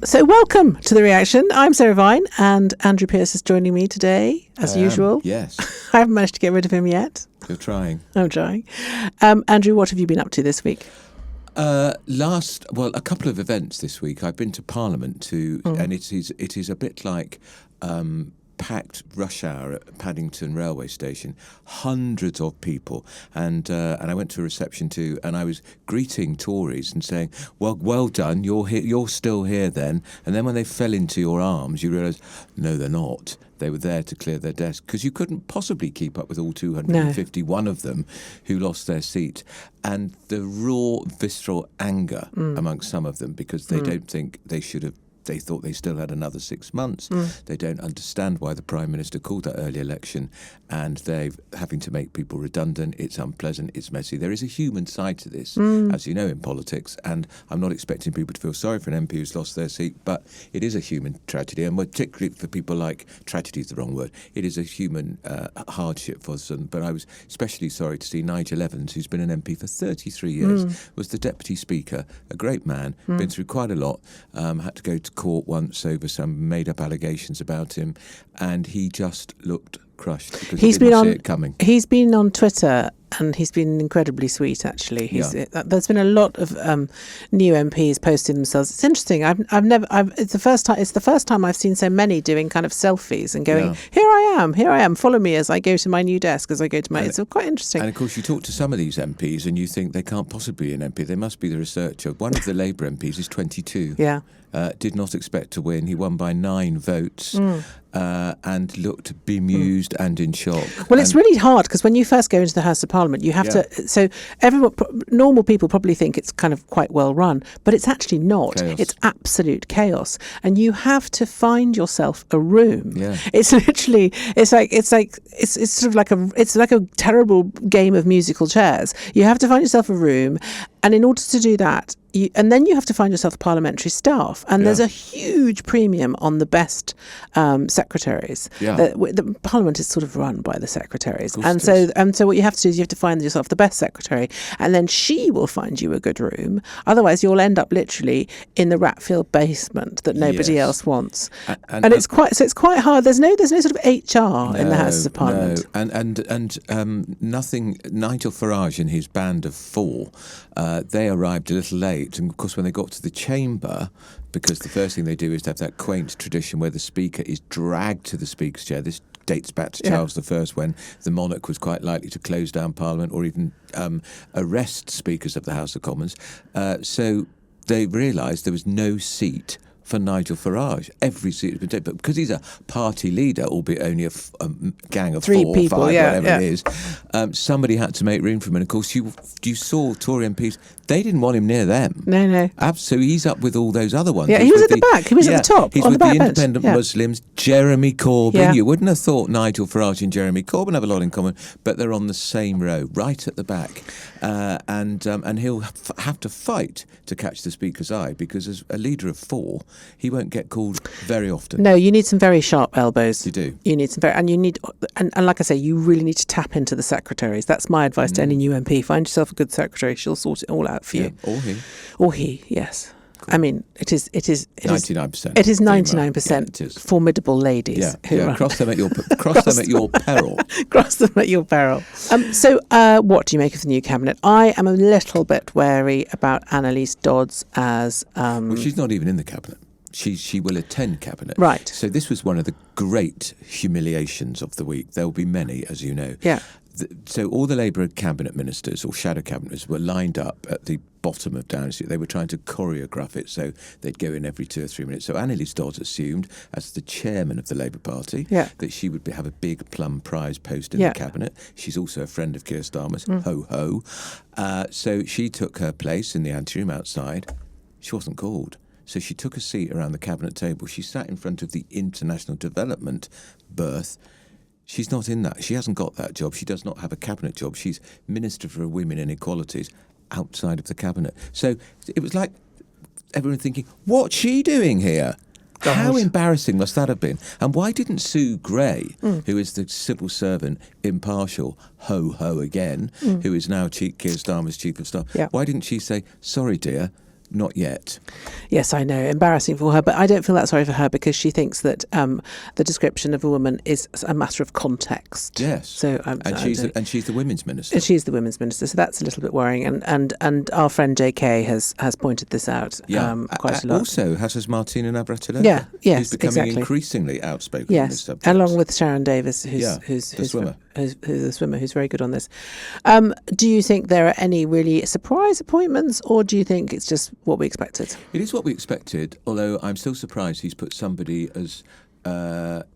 So welcome to The Reaction. I'm Sarah Vine and Andrew Pearce is joining me today, as usual. Yes. I haven't managed to get rid of him yet. You're trying. I'm trying. Andrew, what have you been up to this week? A couple of events this week. I've been to Parliament and it is a bit like packed rush hour at Paddington railway station, hundreds of people, and I went to a reception too, and I was greeting Tories and saying, well done, you're here, you're still here then. And then when they fell into your arms, you realise, no, they're not. They were there to clear their desk because you couldn't possibly keep up with all 251 of them who lost their seat. And the raw, visceral anger amongst some of them because they don't think they should have. They thought they still had another 6 months. They don't understand why the Prime Minister called that early election, and they're having to make people redundant. It's unpleasant. It's messy. There is a human side to this, as you know, in politics, and I'm not expecting people to feel sorry for an MP who's lost their seat, but it is a human tragedy, and particularly for people like, tragedy is the wrong word, it is a human hardship for them. But I was especially sorry to see Nigel Evans, who's been an MP for 33 years, was the Deputy Speaker, a great man, been through quite a lot, had to go to court once over some made-up allegations about him, and he just looked crushed because he didn't see it coming. He's been on Twitter and he's been incredibly sweet, actually. There's been a lot of new MPs posting themselves. It's interesting. It's the first time I've seen so many doing kind of selfies and going, here I am, follow me as I go to my new desk, as I go to my... It's quite interesting. And of course, you talk to some of these MPs and you think they can't possibly be an MP. They must be the researcher. One of the Labour MPs is 22. Yeah. Did not expect to win. He won by 9 votes and looked bemused and in shock. Well, it's really hard because when you first go into the House of Parliament, you have to... So normal people probably think it's kind of quite well run, but it's actually not. Chaos. It's absolute chaos. And you have to find yourself a room. Yeah. It's literally... It's sort of like a terrible game of musical chairs. You have to find yourself a room, and in order to do that, and then you have to find yourself parliamentary staff, and there's a huge premium on the best secretaries. Yeah. The Parliament is sort of run by the secretaries, and so what you have to do is you have to find yourself the best secretary, and then she will find you a good room. Otherwise, you'll end up literally in the Ratfield basement that nobody else wants, and it's quite hard. There's no sort of HR in the Houses of Parliament. No. And nothing. Nigel Farage and his band of 4, they arrived a little late. And of course, when they got to the chamber, because the first thing they do is to have that quaint tradition where the Speaker is dragged to the Speaker's chair. This dates back to Charles I, when the monarch was quite likely to close down Parliament or even arrest Speakers of the House of Commons. So they realised there was no seat for Nigel Farage. Every seat has been taken, but because he's a party leader, albeit only a gang of 3 4 people, or 5, whatever it is, somebody had to make room for him. And of course, you saw Tory MPs, they didn't want him near them. No. So he's up with all those other ones. Yeah, he was at the back. He was at the top. He's on with the the independent Muslims, Jeremy Corbyn. Yeah. You wouldn't have thought Nigel Farage and Jeremy Corbyn have a lot in common, but they're on the same row, right at the back. And he'll have to fight to catch the Speaker's eye, because as a leader of 4, he won't get called very often. No, you need some very sharp elbows. You do. You need some and like I say, you really need to tap into the secretaries. That's my advice to any new MP. Find yourself a good secretary. She'll sort it all out for you. Or he. Yes. Cool. I mean, it is 99%. It is 99% formidable ladies. Yeah. Cross them at your peril. Cross them at your peril. So, what do you make of the new cabinet? I am a little bit wary about Annalise Dodds as. Well, she's not even in the cabinet. She will attend cabinet. Right. So this was one of the great humiliations of the week. There will be many, as you know. Yeah. So all the Labour cabinet ministers or shadow cabinets were lined up at the bottom of Downing Street. They were trying to choreograph it so they'd go in every 2 or 3 minutes. So Annalise Dodds assumed, as the chairman of the Labour Party, that she would have a big plum prize post in the cabinet. She's also a friend of Keir Starmer's. Ho ho. So she took her place in the anteroom outside. She wasn't called. So she took a seat around the cabinet table. She sat in front of the international development berth. She's not in that. She hasn't got that job. She does not have a cabinet job. She's Minister for Women and Equalities outside of the cabinet. So it was like everyone thinking, what's she doing here? God. How embarrassing must that have been? And why didn't Sue Gray, who is the civil servant, impartial, ho-ho again, who is now Keir Starmer's chief of staff, why didn't she say, sorry, dear, not yet. Yes, I know. Embarrassing for her, but I don't feel that sorry for her because she thinks that the description of a woman is a matter of context. Yes. So she's the women's minister. She's the women's minister, so that's a little bit worrying. And our friend JK has pointed this out quite a lot. Also, has Martina Navratilova. Yeah, yes, who's becoming exactly. increasingly outspoken on this subject. Along with Sharon Davis, who's the swimmer, who's very good on this. Do you think there are any really surprise appointments, or do you think it's just what we expected? It is what we expected, although I'm still surprised he's put somebody as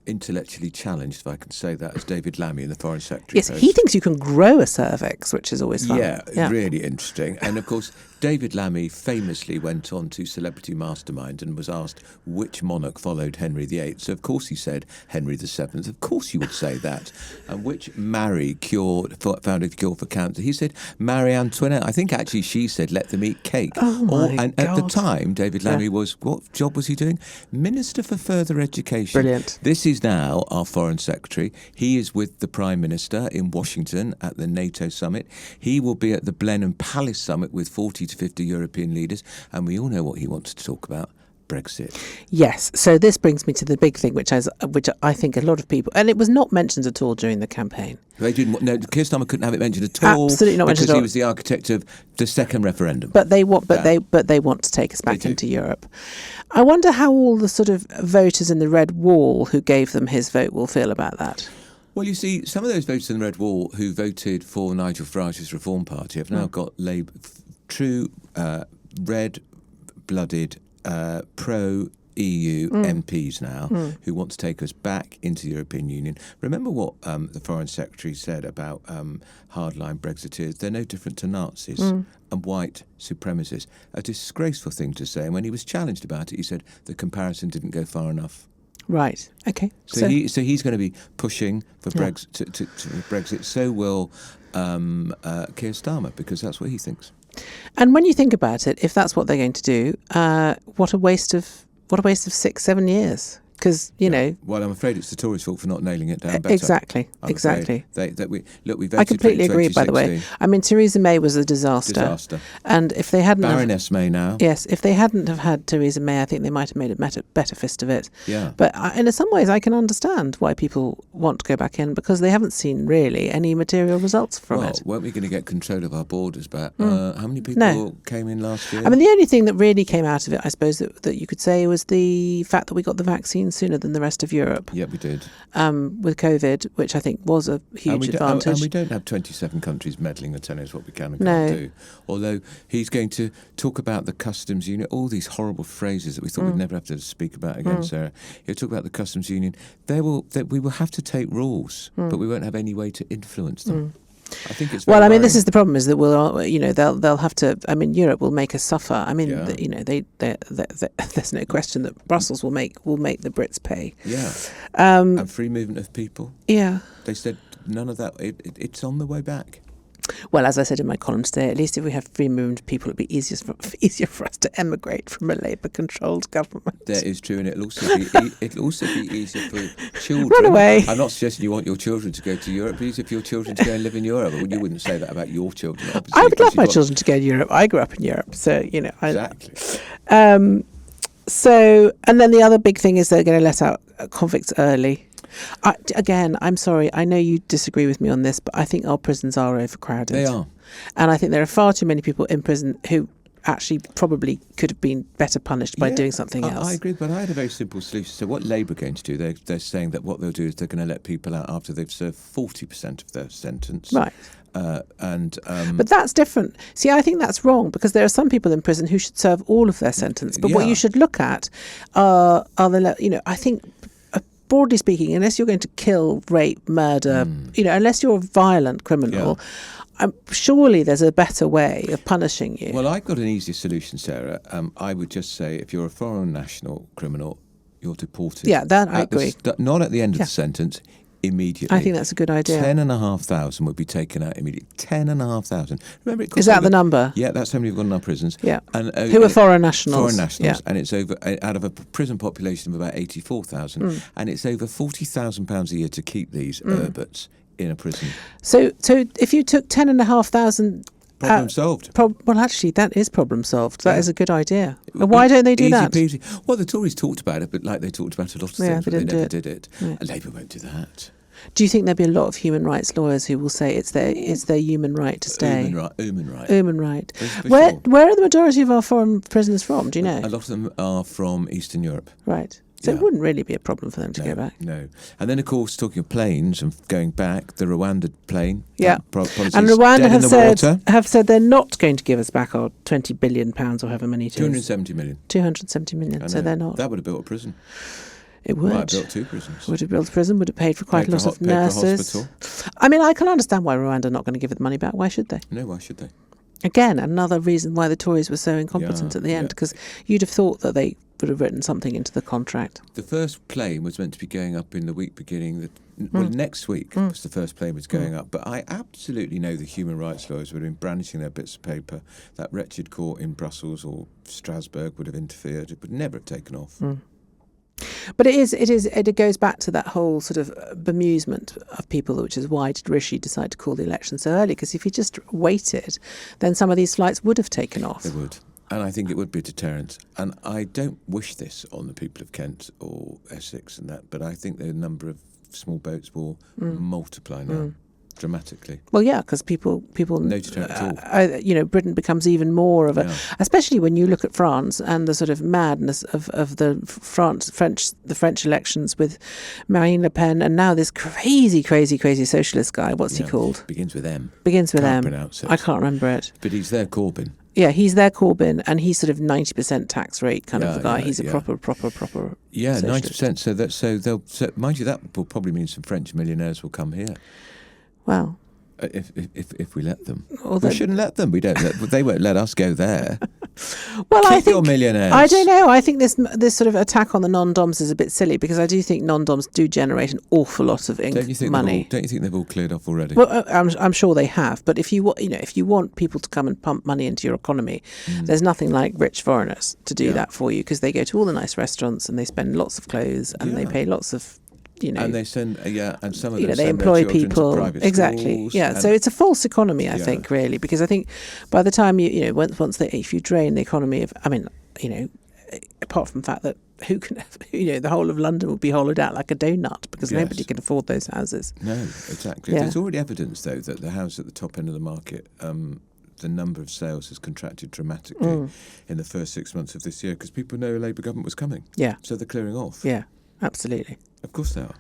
intellectually challenged, if I can say that, as David Lammy in the Foreign Secretary Yes, post. he thinks you can grow a cervix, which is always fun. Yeah, really interesting. And of course, David Lammy famously went on to Celebrity Mastermind and was asked which monarch followed Henry VIII. So of course he said Henry VII. Of course you would say that. And which founded a cure for cancer? He said Marie Antoinette. I think actually she said let them eat cake. God. At the time, David Lammy was, what job was he doing? Minister for Further Education. Brilliant. This is now our Foreign Secretary. He is with the Prime Minister in Washington at the NATO summit. He will be at the Blenheim Palace summit with 40 to 50 European leaders. And we all know what he wants to talk about. Brexit. Yes. So this brings me to the big thing, which I think a lot of people, and it was not mentioned at all during the campaign. They didn't. No, Keir Starmer couldn't have it mentioned at all. Absolutely not mentioned at all. Because he was the architect of the second referendum. But they want to take us back into Europe. I wonder how all the sort of voters in the Red Wall who gave them his vote will feel about that. Well, you see, some of those voters in the Red Wall who voted for Nigel Farage's Reform Party have now got true red-blooded pro-EU MPs now who want to take us back into the European Union. Remember what the Foreign Secretary said about hardline Brexiteers? They're no different to Nazis and white supremacists. A disgraceful thing to say. And when he was challenged about it, he said the comparison didn't go far enough. Right. Okay. So he's going to be pushing for Brexit. So will Keir Starmer, because that's what he thinks. And when you think about it, if that's what they're going to do, what a waste of 6-7 years. Because know. Well, I'm afraid it's the Tories' fault for not nailing it down better. Exactly. We voted I completely agree. By the way, I mean Theresa May was a disaster. And if they hadn't, Baroness May now. Yes, if they hadn't have had Theresa May, I think they might have made a better fist of it. Yeah. But in some ways, I can understand why people want to go back in because they haven't seen really any material results from it. Weren't we going to get control of our borders back? How many people came in last year? I mean, the only thing that really came out of it, I suppose, that you could say was the fact that we got the vaccine sooner than the rest of Europe. Yeah, we did. With COVID, which I think was a huge advantage. And we don't have 27 countries meddling and telling us what we can and can't do. Although he's going to talk about the customs union, all these horrible phrases that we thought we'd never have to speak about again, Sarah. He'll talk about the customs union. We will have to take rules, but we won't have any way to influence them. I think it's well. I mean, this is the problem: is that they'll have to. I mean, Europe will make us suffer. I mean, there's no question that Brussels will make the Brits pay. Yeah. And free movement of people. Yeah. They said none of that. It's on the way back. Well, as I said in my column today, at least if we have free movement of people, it'll be easier for us to emigrate from a Labour-controlled government. That is true, and it'll also be easier for children. Run away. I'm not suggesting you want your children to go to Europe, but easier for your children to go and live in Europe. But you wouldn't say that about your children, obviously. I would love my children to go to Europe. I grew up in Europe, so Exactly. So, and then the other big thing is they're going to let out convicts early. I'm sorry, I know you disagree with me on this, but I think our prisons are overcrowded. They are. And I think there are far too many people in prison who actually probably could have been better punished by doing something else. I agree, but I had a very simple solution. So what Labour are going to do, they're saying that what they'll do is they're going to let people out after they've served 40% of their sentence. Right. But that's different. See, I think that's wrong because there are some people in prison who should serve all of their sentence. But what you should look at are I think, broadly speaking, unless you're going to kill, rape, murder, unless you're a violent criminal, surely there's a better way of punishing you. Well, I've got an easier solution, Sarah. I would just say if you're a foreign national criminal, you're deported. Yeah, that I agree. Not at the end of the sentence. Immediately. I think that's a good idea. 10,500 would be taken out immediately. 10,500. Remember, is that the number? Yeah, that's how many we've got in our prisons. Yeah. And who are foreign nationals? Foreign nationals, and it's over out of a prison population of about 84,000, and it's over £40,000 a year to keep these Urbits in a prison. So if you took 10,500 Problem solved. Well, actually, that is problem solved. That is a good idea. Why don't they do that? Peasy. Well, the Tories talked about it, but like they talked about a lot of things, but they never did it. Yeah. And Labour won't do that. Do you think there'll be a lot of human rights lawyers who will say it's their human right to stay? Human right. Human right. For Where sure. are the majority of our foreign prisoners from? Do you know? A lot of them are from Eastern Europe. Right. So it wouldn't really be a problem for them to go back. No. And then, of course, talking of planes and going back, the Rwanda plane. Yeah. And Rwanda have said they're not going to give us back our £20 billion or however many it is. 270 million. 270 million. So they're not. That would have built a prison. It would. Might have built 2 prisons. Would have built a prison, would have paid for quite a lot of nurses. I mean, I can understand why Rwanda are not going to give it the money back. Why should they? No, why should they? Again, another reason why the Tories were so incompetent at the end, because you'd have thought that they would have written something into the contract. The first plane was meant to be going up in the week beginning, next week was the first plane was going up. But I absolutely know the human rights lawyers would have been brandishing their bits of paper. That wretched court in Brussels or Strasbourg would have interfered. It would never have taken off. But it goes back to that whole sort of bemusement of people, which is why did Rishi decide to call the election so early? Because if he just waited, then some of these flights would have taken off. They would. And I think it would be a deterrent. And I don't wish this on the people of Kent or Essex and that, but I think the number of small boats will multiply now. Dramatically. Well, yeah, because people no deterrent at all. Britain becomes even more of a, especially when you look at France and the sort of madness of the French elections with Marine Le Pen, and now this crazy socialist guy. What's he called? Begins with M. Begins with Can't M. Pronounce it. I can't remember it. But he's there, Corbyn. Yeah, he's their Corbyn, and he's sort of 90% tax rate kind of guy. He's a proper. Yeah, socialist. 90%. So mind you, that will probably mean some French millionaires will come here. Well, if we let them, we shouldn't let them. We don't. They won't let us go there. Well, Keep I think your millionaires. I don't know. I think this sort of attack on the non-doms is a bit silly, because I do think non-doms do generate an awful lot of money. Don't you think they've all cleared off already? Well, I'm sure they have. But if you want people to come and pump money into your economy, there's nothing like rich foreigners to do that for you, because they go to all the nice restaurants and they spend lots of clothes and they pay lots of. And they send, and some of them they employ people exactly. So it's a false economy, I think, really, because I think by the time if you drain the economy of, apart from the fact that who can, the whole of London will be hollowed out like a donut because nobody can afford those houses. No, exactly. Yeah. There's already evidence, though, that the house at the top end of the market, the number of sales has contracted dramatically in the first 6 months of this year, because people know a Labour government was coming. Yeah. So they're clearing off. Yeah, absolutely. Of course they are.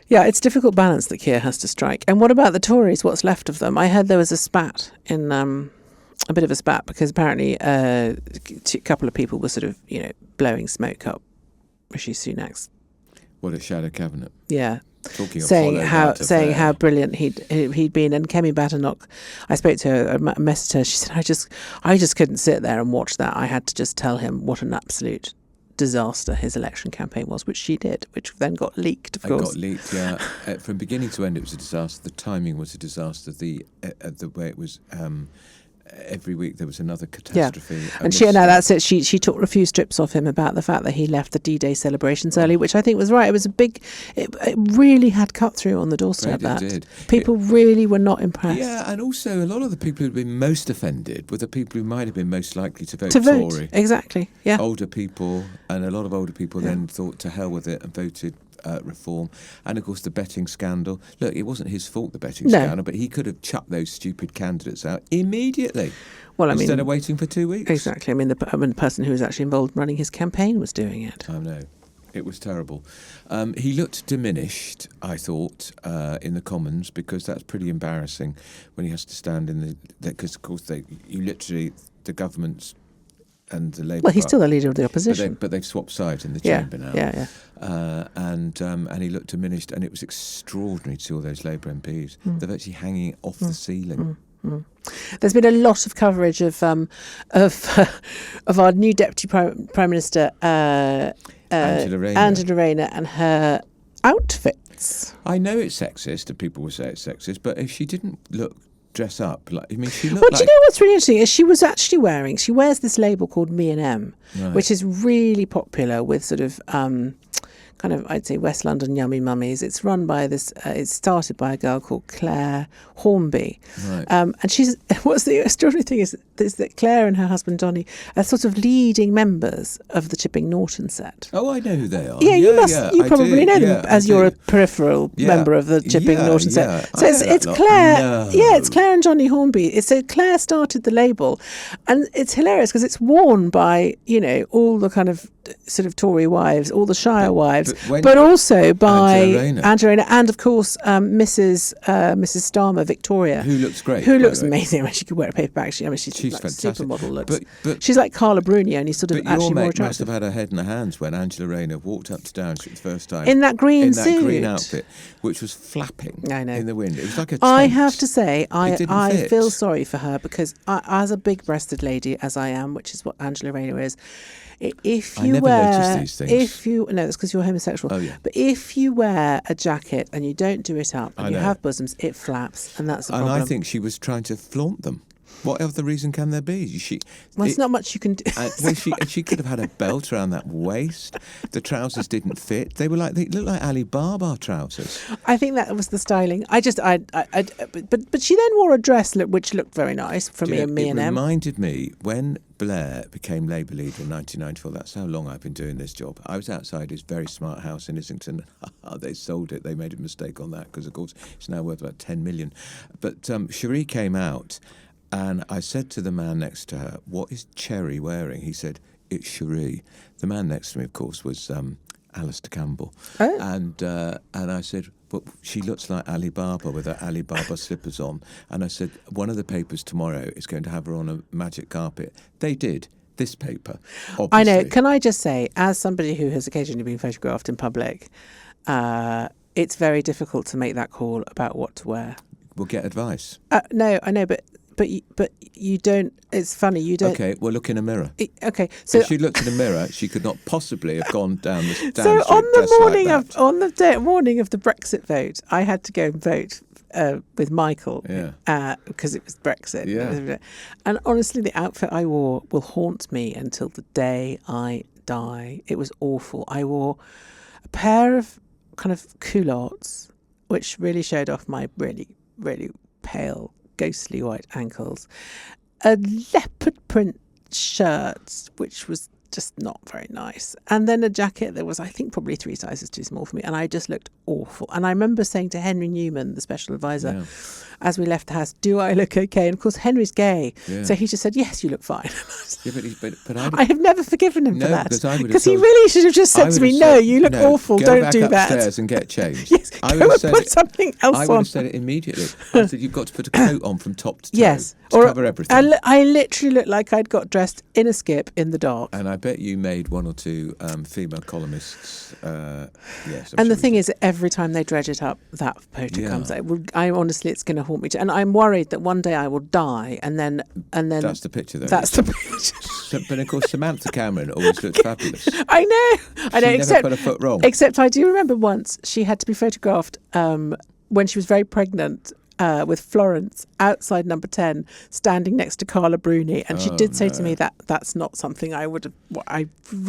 Yeah, it's a difficult balance that Keir has to strike. And what about the Tories? What's left of them? I heard there was a spat in a bit of a spat, because apparently a couple of people were sort of blowing smoke up Rishi Sunak's. What, a shadow cabinet? Yeah. Saying how brilliant he'd been. And Kemi Badenoch, I spoke to her, I messaged her. She said, I just couldn't sit there and watch that. I had to just tell him what an absolute disaster his election campaign was, which she did, which then got leaked, of course. It got leaked, yeah. From beginning to end, it was a disaster. The timing was a disaster. The way it was, every week there was another catastrophe. Yeah. And that's it. She took a few strips off him about the fact that he left the D-Day celebrations early, which I think was right. It was it really had cut through on the doorstep. It did. People really were not impressed. Yeah, and also a lot of the people who'd been most offended were the people who might have been most likely to vote Tory. Exactly, yeah. Older people, and a lot of older people then thought to hell with it and voted reform. And of course the betting scandal. Look, it wasn't his fault, the betting scandal, but he could have chucked those stupid candidates out immediately. Well, instead of waiting for 2 weeks. Exactly. I mean, the person who was actually involved in running his campaign was doing it. I know. It was terrible. He looked diminished, I thought, in the Commons, because that's pretty embarrassing when he has to stand in because of course the government's and the Labour. Well, he's still the leader of the opposition, but they've swapped sides in the chamber now. Yeah. And he looked diminished, and it was extraordinary to see all those Labour MPs. They're actually hanging off the ceiling. There's been a lot of coverage of our new Deputy Prime Minister Angela Rayner and her outfits. I know it's sexist, and people will say it's sexist, but if she didn't dress up, she looked do you know what's really interesting is she wears this label called Me and M, which is really popular with sort of kind of, I'd say, West London yummy mummies. It's run by this. It's started by a girl called Claire Hornby, Right. and she's. What's the extraordinary thing is that Claire and her husband Donny are sort of leading members of the Chipping Norton set. Oh, I know who they are. Yeah, you must. You I probably do. know them Yeah, as I you're a do. peripheral member of the Chipping Norton set. Yeah. So I it's know that lot. Claire. No. Yeah, it's Claire and Johnny Hornby. So Claire started the label, and it's hilarious because it's worn by all the kind of sort of Tory wives, all the Shire wives, but also by Angela Rayner, and of course Mrs. Starmer, Victoria, who looks great, who looks amazing. I mean, she could wear a paperback. She's like fantastic. Supermodel looks. But she's like Carla Bruni, only sort of But actually your more mate attractive. must have had her head in her hands when Angela Rayner walked up to Downing Street the first time In that green suit. green outfit, which was flapping I know. in the wind. It was like a tent. I have to say, I fit. feel sorry for her because as a big-breasted lady as I am, which is what Angela Rayner is, if I you never noticed these things. no, that's because you're homosexual. Oh, yeah. But if you wear a jacket and you don't do it up and I you know. have bosoms, it flaps, and that's a And problem. I think she was trying to flaunt them. What other reason can there be? There's not much you can do. She could have had a belt around that waist. The trousers didn't fit. They looked like Alibaba trousers. I think that was the styling. But she then wore a dress which looked very nice for me and It Em. reminded me when Blair became Labour leader in 1994. That's how long I've been doing this job. I was outside his very smart house in Islington. They sold it. They made a mistake on that because, of course, it's now worth about 10 million. But Cherie came out. And I said to the man next to her, "What is Cherry wearing?" He said, "It's Cherie." The man next to me, of course, was Alistair Campbell. Oh. And I said, "But she looks like Alibaba with her Alibaba slippers on." And I said, "One of the papers tomorrow is going to have her on a magic carpet." They did. This paper, obviously. I know. Can I just say, as somebody who has occasionally been photographed in public, it's very difficult to make that call about what to wear. We'll get advice. No, I know, but you don't. It's funny, you don't. Okay, well, look in a mirror. Okay, so if she looked in a mirror, she could not possibly have gone down the street. So on the morning like that. on the morning of the Brexit vote, I had to go and vote with Michael because it was Brexit. Yeah. And honestly, the outfit I wore will haunt me until the day I die. It was awful. I wore a pair of kind of culottes, which really showed off my really, really pale, ghostly white ankles, a leopard print shirt, which was just not very nice, and then a jacket that was, I think, probably 3 sizes too small for me, and I just looked awful. And I remember saying to Henry Newman, the special advisor, as we left the house, "Do I look okay?" And of course, Henry's gay, so he just said, "Yes, you look fine." But I have never forgiven him for that, because he told, really should have just said to me, "No, you look awful. Don't do that. Go upstairs and get changed." Yes, go and put something else on. I would have said it immediately. I said, "You've got to put a coat on from top to toe yes, to cover everything." I literally looked like I'd got dressed in a skip in the dark. And I bet you made 1 or 2 female columnists. Yes. And the thing is, every time they dredge it up, that photo comes. Honestly, it's going to haunt me. And I'm worried that one day I will die, and then that's the picture, though. That's the picture. But of course, Samantha Cameron always looks fabulous. I know. She never put a foot wrong. Except I do remember once she had to be photographed when she was very pregnant. With Florence outside number 10, standing next to Carla Bruni, and she did say to me that that's not something I would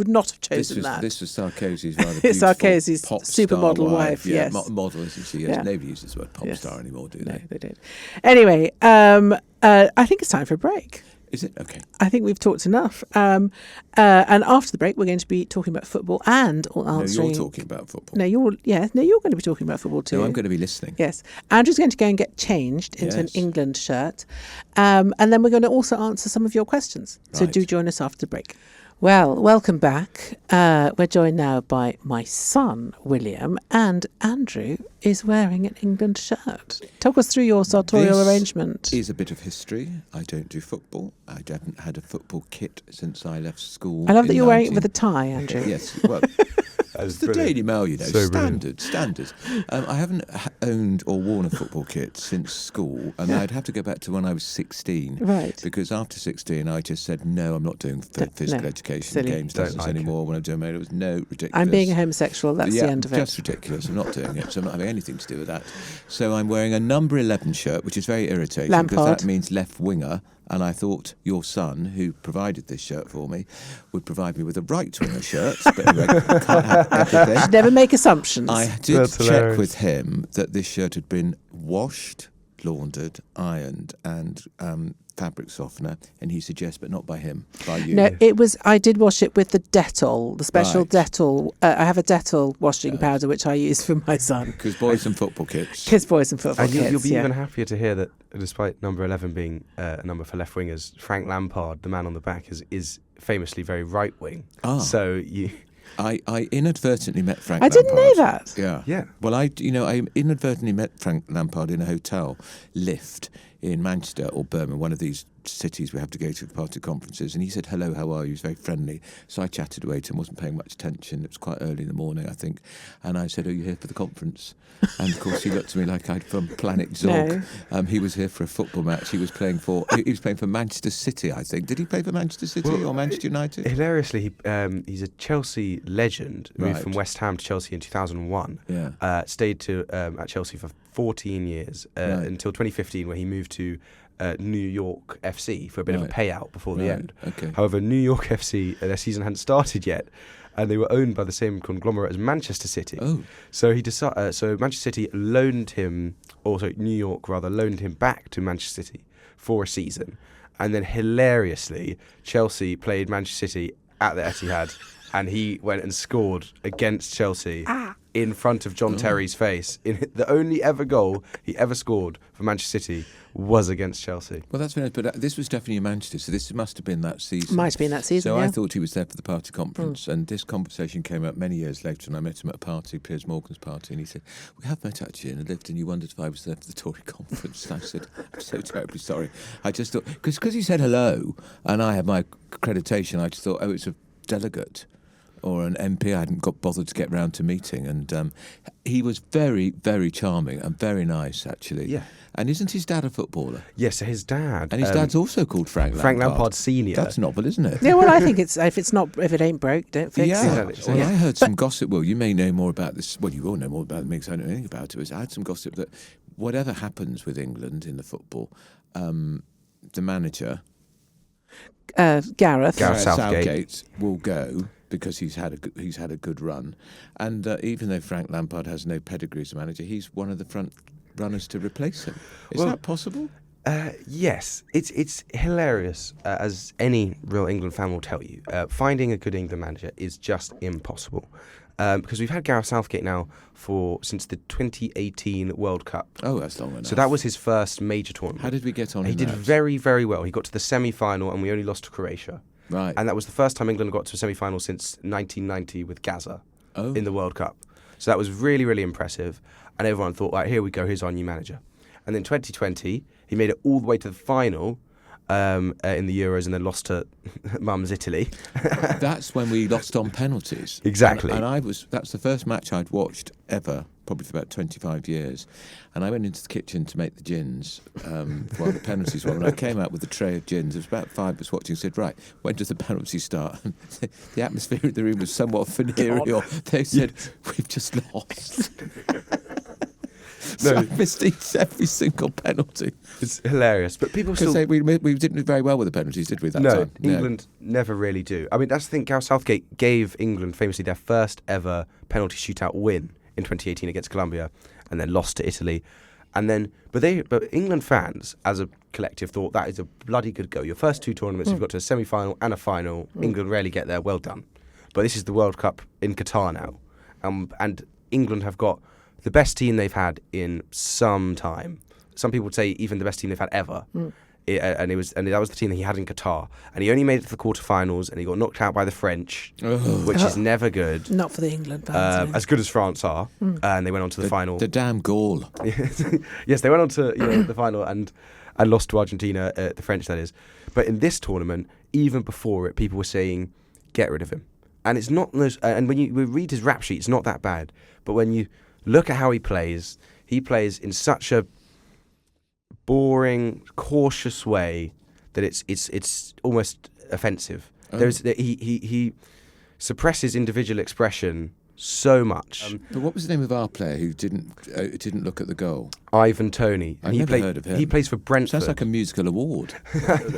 not have chosen. This was Sarkozy's rather beautiful Sarkozy's pop supermodel wife. Yeah, yes, model, isn't she? Yes. Nobody uses the word pop star anymore, do they? No, they don't. Anyway, I think it's time for a break. Is it? Okay. I think we've talked enough. And after the break, we're going to be talking about football and answering... No, you're talking about football. No, you're going to be talking about football too. No, I'm going to be listening. Yes. Andrew's going to go and get changed into an England shirt. And then we're going to also answer some of your questions. So do join us after the break. Well, welcome back. We're joined now by my son, William, and Andrew is wearing an England shirt. Talk us through your sartorial arrangement. This is a bit of history. I don't do football. I haven't had a football kit since I left school. I love that you're wearing it with a tie, Andrew. Yes, well... It's the Daily Mail, standard. I haven't owned or worn a football kit since school, and I'd have to go back to when I was 16. Right. Because after 16, I just said, no, I'm not doing physical education, games lessons anymore. When I was doing it, it was ridiculous. I'm being a homosexual, that's the end of it. Just ridiculous. I'm not doing it, so I'm not having anything to do with that. So I'm wearing a number 11 shirt, which is very irritating, because that means left winger. And I thought your son, who provided this shirt for me, would provide me with a right-winger shirt. But anyway, can't have everything. Should never make assumptions. I did check with him that this shirt had been washed, laundered, ironed, and fabric softener, and he suggests, but not by him, by you. No, it was. I did wash it with the Dettol, the special Dettol. I have a Dettol washing powder which I use for my son. Because boys and football kits. Kids, boys and football And kits. you'll be even happier to hear that, despite number 11 being a number for left wingers, Frank Lampard, the man on the back, is famously very right wing. So you. I inadvertently met Frank I Lampard. didn't know that. Yeah. Well, I inadvertently met Frank Lampard in a hotel lift in Manchester or Birmingham, one of these cities we have to go to for party conferences, and he said, "Hello, how are you?" He was very friendly. So I chatted away to him, wasn't paying much attention. It was quite early in the morning, I think. And I said, "Are you here for the conference?" And of course he looked at me like I'd from Planet Zorg. No. He was here for a football match. He was playing for Manchester City, I think. Did he play for Manchester City or Manchester United? Hilariously, he's a Chelsea legend. Moved from West Ham to Chelsea in 2001. Yeah. Stayed at Chelsea for 14 years until 2015, where he moved to New York FC for a bit of a payout before the end. Okay. However, New York FC, their season hadn't started yet, and they were owned by the same conglomerate as Manchester City. Oh. So so Manchester City loaned him back to Manchester City for a season, and then hilariously, Chelsea played Manchester City at the Etihad, and he went and scored against Chelsea in front of John Terry's face. The only ever goal he ever scored for Manchester City was against Chelsea. Well, that's very nice, but this was definitely in Manchester, so this must have been that season. Might have been that season, So yeah. I thought he was there for the party conference, and this conversation came up many years later, and I met him at a party, Piers Morgan's party, and he said, "We have met actually in a lift, and you wondered if I was there for the Tory conference." And I said, "I'm so terribly sorry." I just thought, because he said hello, and I had my accreditation, I just thought, oh, it's a delegate or an MP I hadn't got bothered to get round to meeting, and he was very, very charming and very nice, actually. Yeah. And isn't his dad a footballer? Yes, so his dad. And his dad's also called Frank Lampard. Frank Lampard Senior. That's novel, isn't it? Yeah, well, I think if it ain't broke, don't fix Yeah. it. So, Well, I heard some gossip. Well, you may know more about this. Well, you will know more about it because I don't know anything about it. I had some gossip that whatever happens with England in the football, the manager, Gareth Southgate will go because he's had a good run, and even though Frank Lampard has no pedigree as a manager, he's one of the front runners to replace him. Is that possible? Yes, it's hilarious, as any real England fan will tell you. Finding a good England manager is just impossible. Because we've had Gareth Southgate now since the 2018 World Cup. Oh, that's long enough. So that was his first major tournament. How did we get on? He did very, very well. He got to the semi-final, and we only lost to Croatia. Right. And that was the first time England got to a semi-final since 1990 with Gaza in the World Cup. So that was really, really impressive. And everyone thought, right, here we go, here's our new manager. And then 2020, he made it all the way to the final in the Euros and then lost to Mum's Italy. That's when we lost on penalties. Exactly. And that's the first match I'd watched ever, probably for about 25 years. And I went into the kitchen to make the gins while the penalties were. And I came out with a tray of gins. There was about 5 of us watching and said, right, when does the penalty start? And the atmosphere in the room was somewhat venereal. They said, we've just lost. So I missed every single penalty. It's hilarious. But people still... Because we didn't do very well with the penalties, did we, that time? No, England never really do. I mean, that's the thing. Gareth Southgate gave England famously their first ever penalty shootout win in 2018 against Colombia, and then lost to Italy. And then, but England fans, as a collective, thought that is a bloody good go. Your first 2 tournaments, you've got to a semi-final and a final. England rarely get there. Well done. But this is the World Cup in Qatar now, and England have got the best team they've had in some time. Some people would say even the best team they've had ever. And that was the team that he had in Qatar. And he only made it to the quarterfinals, and he got knocked out by the French, which is never good. Not for the England fans. As good as France are, and they went on to the final. The damn goal. Yes, they went on to the final and lost to Argentina, the French that is. But in this tournament, even before it, people were saying, get rid of him. And it's not and when you read his rap sheet, it's not that bad. But when you look at how he plays in such a boring, cautious way that it's almost offensive. He suppresses individual expression so much. But what was the name of our player who didn't look at the goal? Ivan Toney. I've never heard of him. He plays for Brentford. Sounds like a musical award.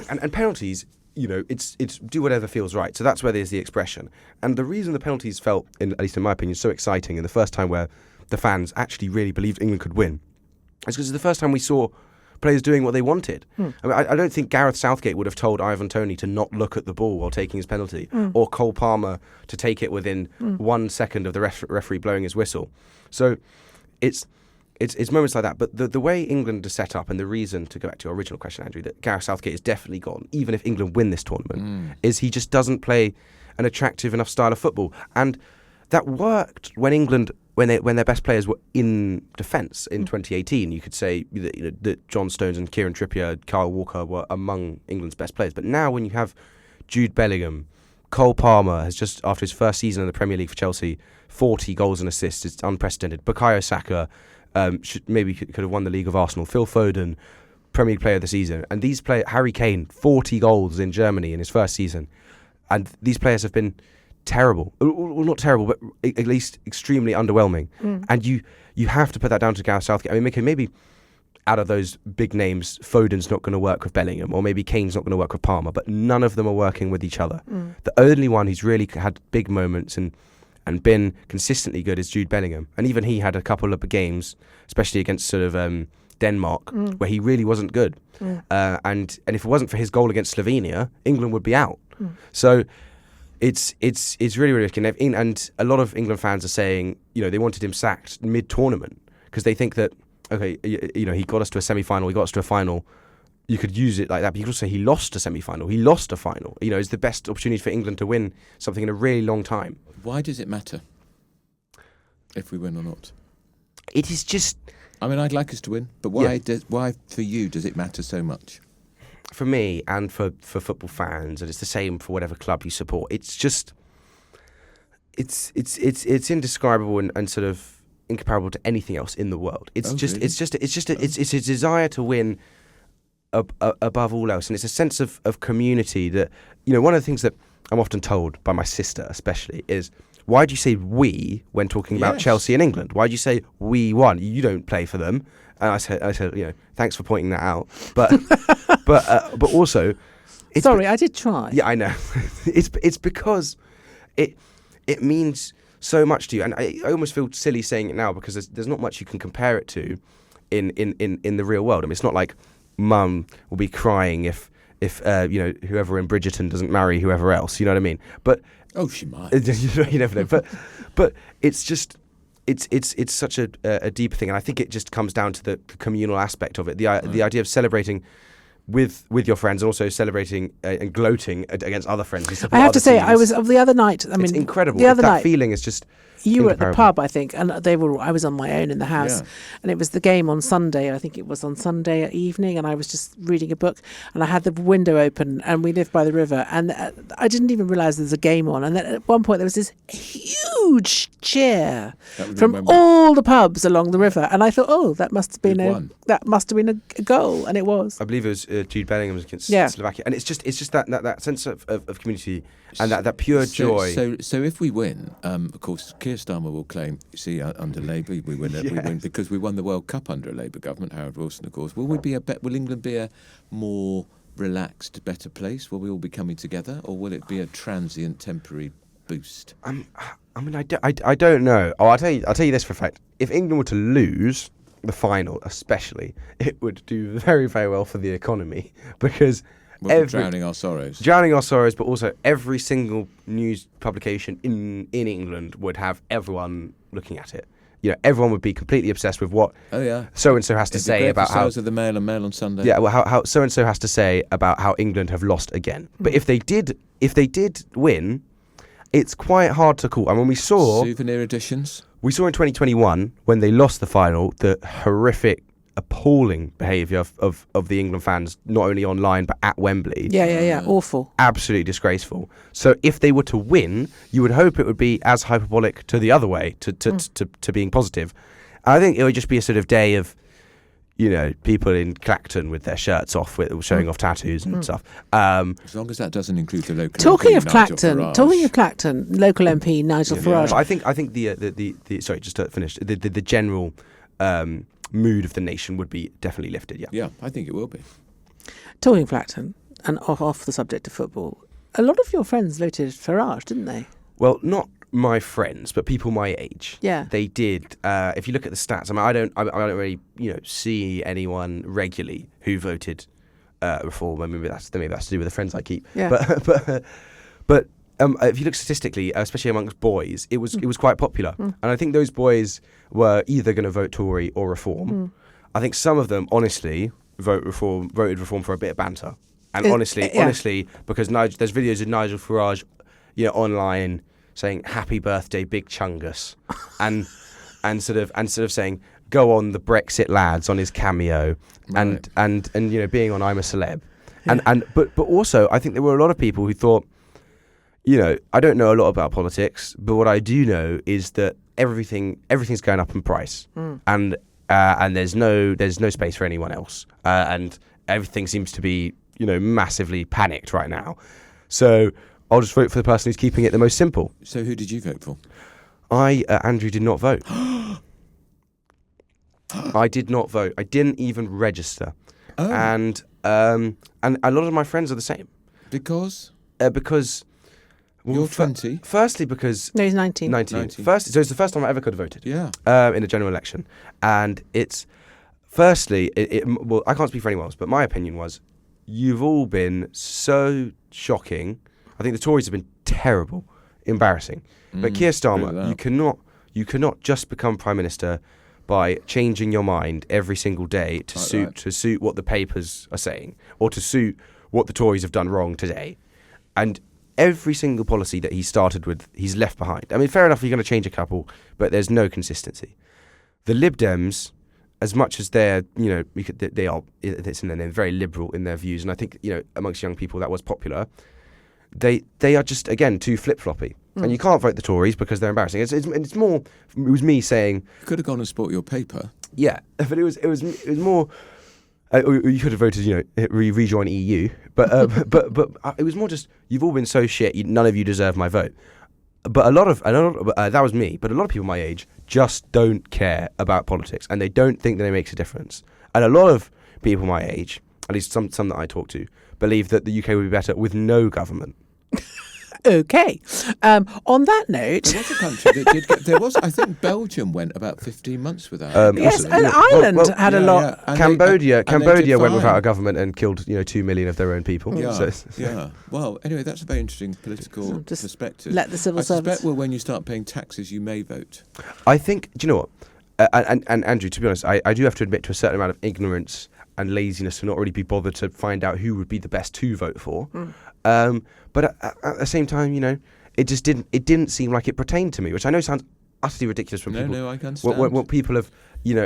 and penalties, it's do whatever feels right. So that's where there's the expression. And the reason the penalties felt, at least in my opinion, so exciting, and the first time where the fans actually really believed England could win, is because it's the first time we saw players doing what they wanted. I mean, I don't think Gareth Southgate would have told Ivan Toney to not look at the ball while taking his penalty, or Cole Palmer to take it within 1 second of the referee blowing his whistle. So it's moments like that. But the way England is set up, and the reason, to go back to your original question, Andrew, that Gareth Southgate is definitely gone, even if England win this tournament, is he just doesn't play an attractive enough style of football. And that worked when England, when their best players were in defence in 2018. You could say that John Stones and Kieran Trippier, Kyle Walker were among England's best players. But now when you have Jude Bellingham, Cole Palmer has just, after his first season in the Premier League for Chelsea, 40 goals and assists. It's unprecedented. Bukayo Saka could have won the league of Arsenal. Phil Foden, Premier League player of the season. And these players, Harry Kane, 40 goals in Germany in his first season. And these players have been terrible. Well, not terrible, but at least extremely underwhelming. And you have to put that down to Gareth Southgate. I mean, maybe out of those big names, Foden's not going to work with Bellingham, or maybe Kane's not going to work with Palmer, but none of them are working with each other. The only one who's really had big moments and been consistently good is Jude Bellingham. And even he had a couple of games, especially against sort of Denmark, where he really wasn't good. And if it wasn't for his goal against Slovenia, England would be out. So it's really, really risky. And a lot of England fans are saying, they wanted him sacked mid-tournament because they think that, okay, he got us to a semi-final, he got us to a final. You could use it like that, but you could also say he lost a semi-final, he lost a final. It's the best opportunity for England to win something in a really long time. Why does it matter if we win or not? It is just... I mean, I'd like us to win, but why for you does it matter so much? For me and for football fans, and it's the same for whatever club you support, it's just... It's indescribable and sort of incomparable to anything else in the world. It's a desire to win above all else, and it's a sense of community that, one of the things that I'm often told by my sister especially is, why do you say we when talking about Chelsea and England? Why do you say we won? You don't play for them. And I said, thanks for pointing that out. But but also, sorry, I did try. Yeah, I know. it's because it means so much to you, and I almost feel silly saying it now because there's not much you can compare it to in the real world. I mean, it's not like Mum will be crying if whoever in Bridgerton doesn't marry whoever else. You know what I mean? But she might. You never know. But it's just it's such a deep thing, and I think it just comes down to the communal aspect of it. The idea of celebrating with your friends, and also celebrating and gloating against other friends. I have to say, I was the other night. I mean, it's incredible. The other night, feeling is just. You were at the pub, I think, and I was on my own in the house, and it was the game on Sunday. I think it was on Sunday evening, and I was just reading a book, and I had the window open, and we live by the river, and I didn't even realise there was a game on. And then at one point there was this huge cheer from all the pubs along the river, and I thought, that must have been a goal, and it was. I believe it was Jude Bellingham against Slovakia, and it's just that sense of community and that pure joy. So if we win, of course, Keir Starmer will claim, under Labour we win because we won the World Cup under a Labour government. Harold Wilson, of course. Will England be a more relaxed, better place? Will we all be coming together, or will it be a transient, temporary boost? I don't know. I'll tell you this for a fact. If England were to lose the final, especially, it would do very, very well for the economy because. Drowning our sorrows, but also every single news publication in England would have everyone looking at it. Everyone would be completely obsessed with what so and so has to say about how of the Mail and Mail on Sunday. Yeah, well, how so and so has to say about how England have lost again. But if they did win, it's quite hard to call. I mean, we saw souvenir editions. We saw in 2021 when they lost the final the horrific, appalling behaviour of the England fans, not only online but at Wembley. Yeah, awful. Absolutely disgraceful. So if they were to win, you would hope it would be as hyperbolic to the other way, to being positive. And I think it would just be a sort of day of, people in Clacton with their shirts off, showing off tattoos and stuff. As long as that doesn't include the local. Talking MP, of Nigel Clacton, Farage. local MP Nigel Farage. I think the sorry, just to finish, the general mood of the nation would be definitely lifted. Yeah, I think it will be. Talking of Clacton, and off the subject of football, a lot of your friends voted Farage, didn't they? Well, not my friends, but people my age. Yeah, they did. If you look at the stats, I don't really see anyone regularly who voted Reform. I mean, maybe that's to do with the friends I keep. Yeah. But if you look statistically, especially amongst boys, it was quite popular, and I think those boys were either going to vote Tory or Reform. I think some of them honestly voted Reform for a bit of banter, and honestly, because there's videos of Nigel Farage, online, saying "Happy birthday, Big Chungus," and sort of saying "Go on, the Brexit lads" on his cameo, right. and being on "I'm a Celeb," but also I think there were a lot of people who thought, I don't know a lot about politics, but what I do know is that everything's going up in price, and there's no space for anyone else, and everything seems to be massively panicked right now, so I'll just vote for the person who's keeping it the most simple. So who did you vote for? Andrew did not vote. I did not vote. I didn't even register. Oh. And a lot of my friends are the same. Because? Because... Well, you're 20? Firstly, because... No, he's 19. 19. First, so it's the first time I ever could have voted. Yeah. In a general election. And it's... Firstly, well, I can't speak for anyone else, but my opinion was, you've all been so shocking. I think the Tories have been terrible, embarrassing. But Keir Starmer, you cannot just become Prime Minister by changing your mind every single day to suit what the papers are saying, or to suit what the Tories have done wrong today. And every single policy that he started with, he's left behind. I mean, fair enough, you're going to change a couple, but there's no consistency. The Lib Dems, as much as they're, they're very liberal in their views, and I think, amongst young people that was popular, they are just, again, too flip-floppy. And you can't vote the Tories because they're embarrassing. It's more, it was me saying... You could have gone and sport your paper. Yeah, but it was more... you could have voted, rejoin EU, but it was more just, you've all been so shit, none of you deserve my vote. But a lot of that was me, but a lot of people my age just don't care about politics, and they don't think that it makes a difference. And a lot of people my age, at least some that I talk to, believe that the UK would be better with no government. Okay. On that note... There was a country that did get... I think Belgium went about 15 months without... yes, and Ireland had a lot... Yeah. Cambodia went fine. without a government and killed 2 million of their own people. Yeah, yeah. Well, anyway, that's a very interesting political perspective. Let the civil service... I suspect, when you start paying taxes, you may vote. I think... Do you know what? And Andrew, to be honest, I do have to admit to a certain amount of ignorance and laziness to not really be bothered to find out who would be the best to vote for. But at the same time, it just didn't seem like it pertained to me, which I know sounds utterly ridiculous when people... No, I can understand. When people have,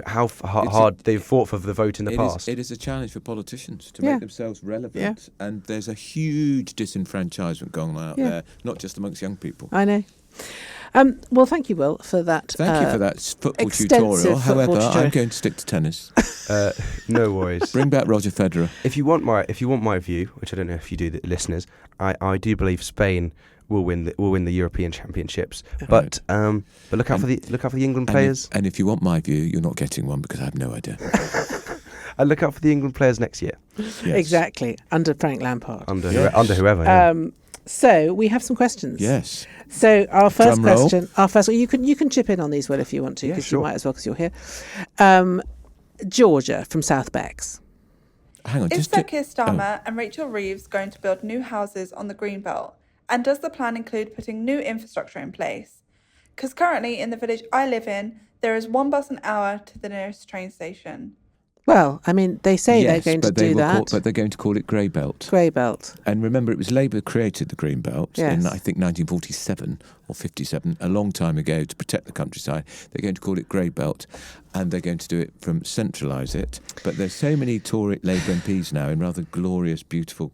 how hard they've fought for the vote in the past. It is a challenge for politicians to make themselves relevant. Yeah. And there's a huge disenfranchisement going on out there, not just amongst young people. I know. Well, thank you, Will, for that. Thank you for that football tutorial. However, I'm going to stick to tennis. No worries. Bring back Roger Federer. If you want my view, which I don't know if you do, the listeners, I do believe Spain will win the European Championships. But look out for the England players. And if you want my view, you're not getting one because I have no idea. And look out for the England players next year. Yes. Exactly, under Frank Lampard. Under whoever. Yeah. So we have some questions. Yes. So our first Drum question, you can chip in on these, Will, if you want to, because you might as well, because you're here. Georgia from South Becks. Hang on. Is Sir Keir Starmer and Rachel Reeves going to build new houses on the Greenbelt? And does the plan include putting new infrastructure in place? Because currently in the village I live in, there is one bus an hour to the nearest train station. Well, I mean, they say they're going to do that. But they're going to call it Grey Belt. Grey Belt. And remember, it was Labour created the Green Belt in, I think, 1947 or 57, a long time ago, to protect the countryside. They're going to call it Grey Belt, and they're going to do it from centralise it. But there's so many Tory Labour MPs now in rather glorious, beautiful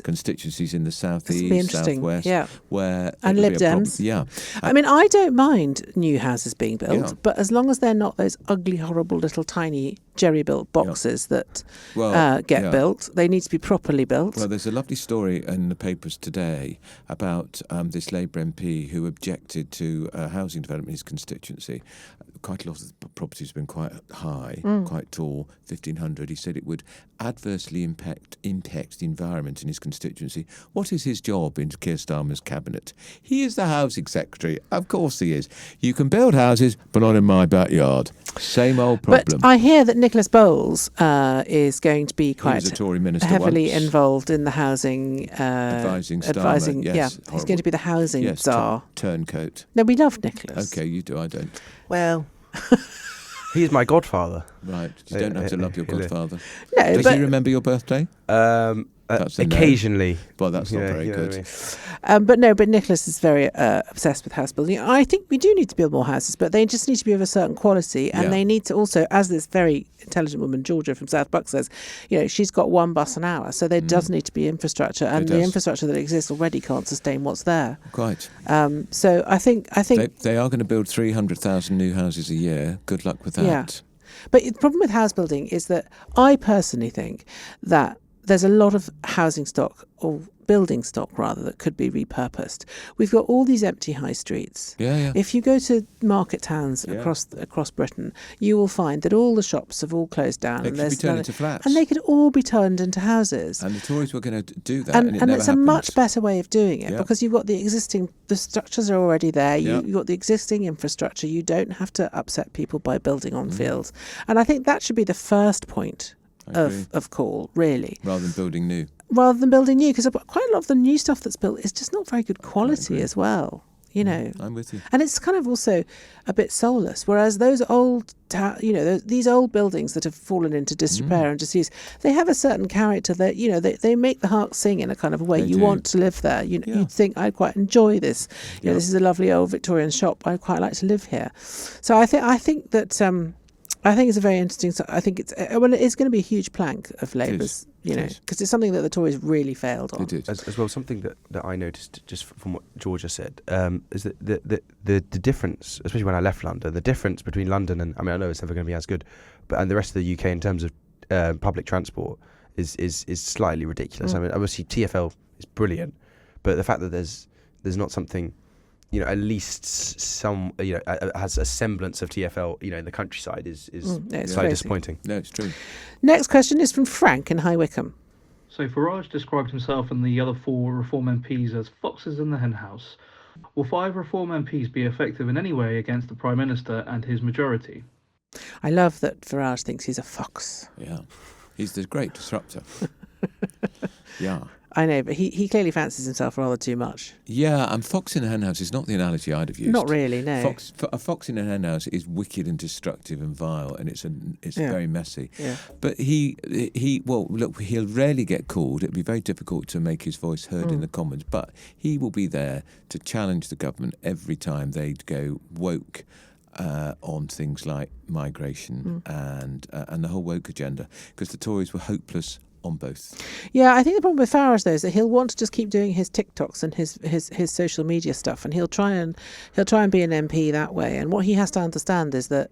constituencies in the southeast, southwest, where and Lib Dems. I mean, I don't mind new houses being built, but as long as they're not those ugly, horrible little tiny jerry-built boxes that get built, they need to be properly built. Well, there's a lovely story in the papers today about this Labour MP who objected to housing development in his constituency. Quite a lot of the properties have been quite high, quite tall, 1,500. He said it would adversely impact the environment in his constituency. What is his job in Keir Starmer's cabinet? He is the housing secretary. Of course he is. You can build houses, but not in my backyard. Same old problem. But I hear that Nicholas Bowles is going to be quite a Tory minister heavily once. Involved in the housing... advising Starmer, yes. He's going to be the housing czar. Turncoat. No, we love Nicholas. OK, you do, I don't. Well... He is my godfather. Right. You don't have to love your godfather. No, Does he remember your birthday? Occasionally. Well, that's not very good. But Nicholas is very obsessed with house building. I think we do need to build more houses, but they just need to be of a certain quality, and they need to also, as this very intelligent woman, Georgia from South Buck, says, she's got one bus an hour, so there does need to be infrastructure, and the infrastructure that exists already can't sustain what's there. Quite. So I think they are going to build 300,000 new houses a year. Good luck with that. Yeah. But the problem with house building is that I personally think that there's a lot of housing stock, or building stock rather, that could be repurposed. We've got all these empty high streets. If you go to market towns across Britain, you will find that all the shops have all closed down. They could be turned into flats. And they could all be turned into houses. And the Tories were going to do that, and and it's a much better way of doing it, because you've got the structures are already there. You've got the existing infrastructure. You don't have to upset people by building on fields. And I think that should be the first point of call, really. Rather than building new. Because quite a lot of the new stuff that's built is just not very good quality as well. I'm with you. And it's kind of also a bit soulless. Whereas those old, these old buildings that have fallen into disrepair and disuse, they have a certain character that, they make the heart sing in a kind of way. You want to live there. You'd think, I'd quite enjoy this. This is a lovely old Victorian shop. I'd quite like to live here. So I think that... I think it's a very interesting. I think it's going to be a huge plank of Labour's, because it's something that the Tories really failed on. They did. As well, something that I noticed just from what Georgia said is that the difference, especially when I left London, the difference between London and, I know it's never going to be as good, and the rest of the UK in terms of public transport is slightly ridiculous. Obviously TfL is brilliant, but the fact that there's not something. At least some, has a semblance of TfL, in the countryside is slightly disappointing. No, it's true. Next question is from Frank in High Wycombe. So Farage described himself and the other 4 Reform MPs as foxes in the henhouse. Will 5 Reform MPs be effective in any way against the Prime Minister and his majority? I love that Farage thinks he's a fox. Yeah, he's the great disruptor. Yeah. I know, but he clearly fancies himself rather too much. Yeah, and fox in a henhouse is not the analogy I'd have used. Not really, no. A fox in a henhouse is wicked and destructive and vile, and it's very messy. Yeah. But he'll rarely get called. It'd be very difficult to make his voice heard in the Commons, but he will be there to challenge the government every time they go woke on things like migration and the whole woke agenda, because the Tories were hopeless on both. Yeah, I think the problem with Farage though is that he'll want to just keep doing his TikToks and his social media stuff, and he'll try and be an MP that way. And what he has to understand is that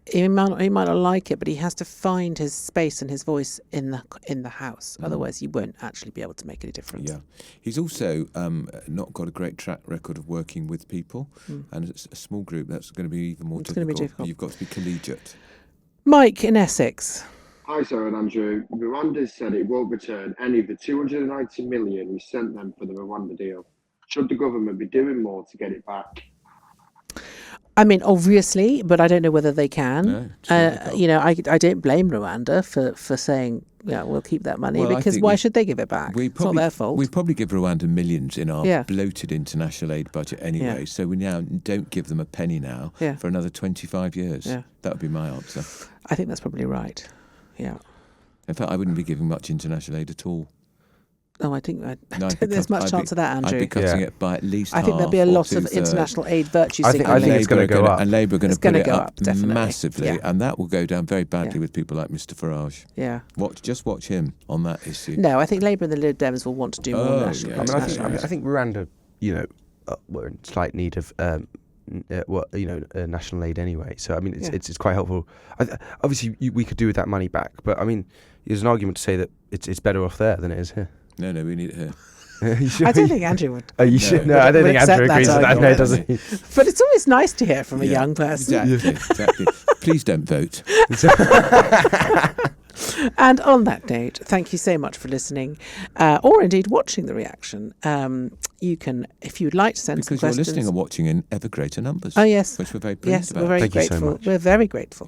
he might not like it, but he has to find his space and his voice in the House. Otherwise, he won't actually be able to make any difference. Yeah, he's also not got a great track record of working with people, and it's a small group. That's going to be even more difficult. Going to be difficult. You've got to be collegiate. Mike in Essex. Hi, Sarah and Andrew. Rwanda said it won't return any of the 290 million we sent them for the Rwanda deal. Should the government be doing more to get it back? Obviously, but I don't know whether they can. No, I don't blame Rwanda for saying, we'll keep that money, because why should they give it back? It's not their fault. We probably give Rwanda millions in our bloated international aid budget anyway, so we now don't give them a penny now for another 25 years. Yeah. That would be my answer. I think that's probably right. Yeah. In fact, I wouldn't be giving much international aid at all. Oh, I think No, don't think there's much chance of that, Andrew. I'd be cutting Yeah. it by at least I think there'll be a half or lot of 2/3. international aid virtue I think signaling. it's gonna go up. And Labour are going It's to put gonna it go up up, definitely. massively, Yeah. and that will go down very badly Yeah. with people like Mr Farage. Yeah. Just watch him on that issue. No, I think Labour and the Lib Dems will want to do more Oh, national. yeah. I think Rwanda, were in slight need of national aid anyway. So I mean, it's quite helpful. Obviously, we could do with that money back, but I mean, there's an argument to say that it's better off there than it is here. No, we need it here. I don't think Andrew would. Are you sure? No, I don't would think accept Andrew that agrees with that. No, argument. does he? But it's always nice to hear from a Yeah, young person. Exactly. Please don't vote. And on that note, thank you so much for listening, or indeed watching the reaction. You can, if you'd like to send Because some you're questions. listening and watching in ever greater numbers. Oh, yes. Which we're very pleased Yes, about. we're very Thank you so grateful. much. We're very grateful.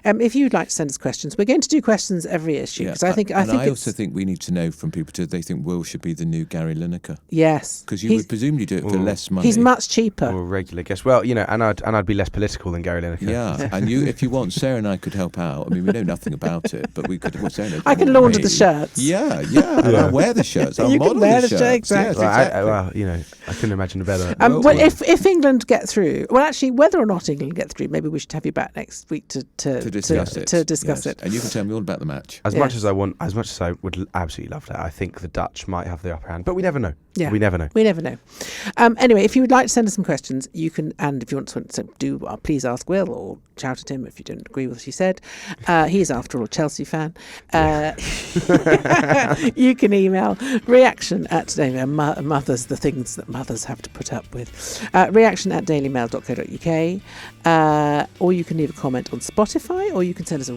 If you'd like to send us questions, we're going to do questions every issue because I think I it's, also think we need to know from people too. They think Will should be the new Gary Lineker yes, because you would presumably do it for less money. he's much cheaper. Or a regular guest. Well, and I'd be less political than Gary Lineker. Yeah, and if you want, Sarah and I could help out. I mean, we know nothing about it, but we could. Well, Sarah knows I can more than launder me. the shirts. Yeah, and I'll wear the shirts. I'll You can model wear the the shirts. shirt, exactly. Yes, exactly. I couldn't imagine a better. Well, if England get through, well, actually, whether or not England get through, maybe we should have you back next week to discuss it. To discuss Yes. it. And you can tell me all about the match. As much as I would absolutely love that. I think the Dutch might have the upper hand, but we never know. Yeah. We never know. We never know. Anyway, if you would like to send us some questions, you can, and if you want to do, please ask Will or shout at him if you don't agree with what he said. He is, after all, a Chelsea fan. You can email reaction at mothers, the things that mothers have to put up with, reaction at dailymail.co.uk, or you can leave a comment on Spotify, or you can send us a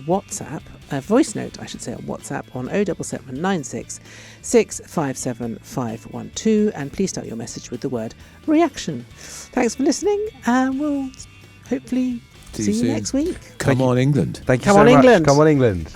voice note, I should say, on WhatsApp on 07796 657 512, and please start your message with the word reaction. Thanks for listening, and we'll hopefully see you soon. next week. Come on, England. Thank you Come so on, much. England. Come on, England.